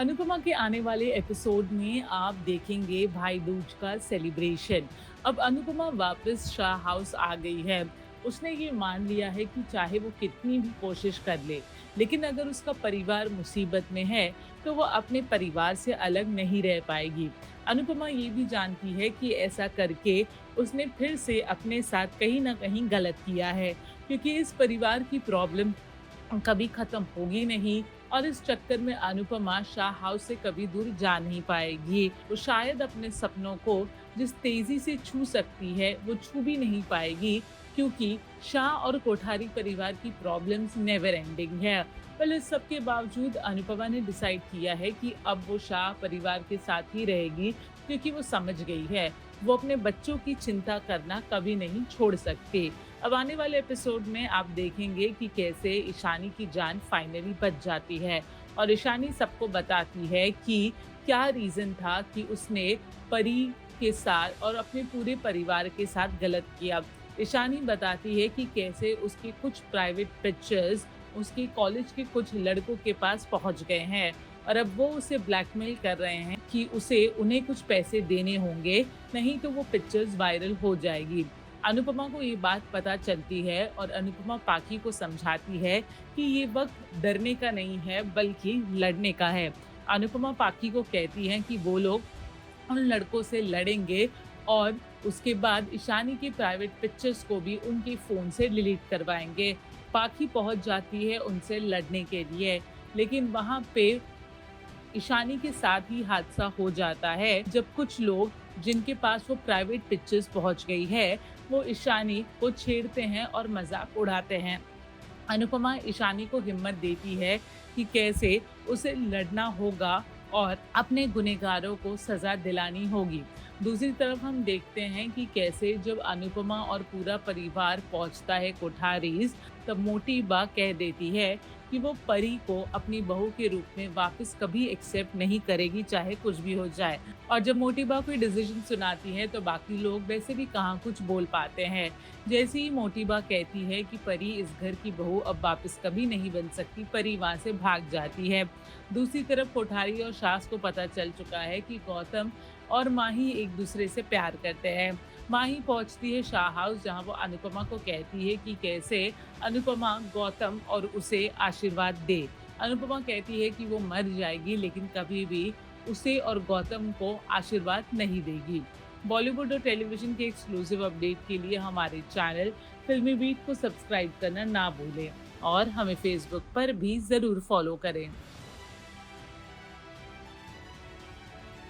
अनुपमा के आने वाले एपिसोड में आप देखेंगे भाई दूज का सेलिब्रेशन। अब अनुपमा वापस शाह हाउस आ गई है। उसने ये मान लिया है कि चाहे वो कितनी भी कोशिश कर ले, लेकिन अगर उसका परिवार मुसीबत में है तो वो अपने परिवार से अलग नहीं रह पाएगी। अनुपमा ये भी जानती है कि ऐसा करके उसने फिर से अपने साथ कहीं ना कहीं गलत किया है, क्योंकि इस परिवार की प्रॉब्लम कभी खत्म होगी नहीं और इस चक्कर में अनुपमा शाह हाउस से कभी दूर जा नहीं पाएगी। वो शायद अपने सपनों को जिस तेजी से छू सकती है वो छू भी नहीं पाएगी, क्योंकि शाह और कोठारी परिवार की प्रॉब्लम्स नेवर एंडिंग है। पर इस सब के बावजूद अनुपमा ने डिसाइड किया है कि अब वो शाह परिवार के साथ ही रहेगी, क्योंकि वो समझ गई है वो अपने बच्चों की चिंता करना कभी नहीं छोड़ सकती। अब आने वाले एपिसोड में आप देखेंगे कि कैसे ईशानी की जान फाइनली बच जाती है और ईशानी सबको बताती है कि क्या रीजन था कि उसने परी के साथ और अपने पूरे परिवार के साथ गलत किया। ईशानी बताती है कि कैसे उसके कुछ प्राइवेट पिक्चर्स उसके कॉलेज के कुछ लड़कों के पास पहुंच गए हैं और अब वो उसे ब्लैकमेल कर रहे हैं कि उसे उन्हें कुछ पैसे देने होंगे, नहीं तो वो पिक्चर्स वायरल हो जाएगी। अनुपमा को ये बात पता चलती है और अनुपमा पाखी को समझाती है कि ये वक्त डरने का नहीं है बल्कि लड़ने का है। अनुपमा पाखी को कहती है कि वो लोग उन लड़कों से लड़ेंगे और उसके बाद ईशानी की प्राइवेट पिक्चर्स को भी उनके फ़ोन से डिलीट करवाएंगे। पाखी पहुंच जाती है उनसे लड़ने के लिए, लेकिन वहां पे ईशानी के साथ ही हादसा हो जाता है जब कुछ लोग जिनके पास वो प्राइवेट पिक्चर्स पहुंच गई है वो ईशानी को छेड़ते हैं और मजाक उड़ाते हैं। अनुपमा ईशानी को हिम्मत देती है कि कैसे उसे लड़ना होगा और अपने गुनहगारों को सजा दिलानी होगी। दूसरी तरफ हम देखते हैं कि कैसे जब अनुपमा और पूरा परिवार पहुंचता है कोठारीज, तब मोटी बा कह देती है कि वो परी को अपनी बहू के रूप में वापस कभी एक्सेप्ट नहीं करेगी, चाहे कुछ भी हो जाए। और जब मोटी बा कोई डिसीजन सुनाती है तो बाकी लोग वैसे भी कहाँ कुछ बोल पाते हैं। जैसे ही मोटी बा कहती है कि परी इस घर की बहू अब वापस कभी नहीं बन सकती, परी वहाँ से भाग जाती है। दूसरी तरफ कोठारी और सास को पता चल चुका है कि गौतम और माही एक दूसरे से प्यार करते हैं। माही पहुंचती है शाह हाउस, जहां वो अनुपमा को कहती है कि कैसे अनुपमा गौतम और उसे आशीर्वाद दे। अनुपमा कहती है कि वो मर जाएगी लेकिन कभी भी उसे और गौतम को आशीर्वाद नहीं देगी। बॉलीवुड और टेलीविजन के एक्सक्लूसिव अपडेट के लिए हमारे चैनल फिल्मी बीट को सब्सक्राइब करना ना भूलें और हमें फेसबुक पर भी ज़रूर फॉलो करें।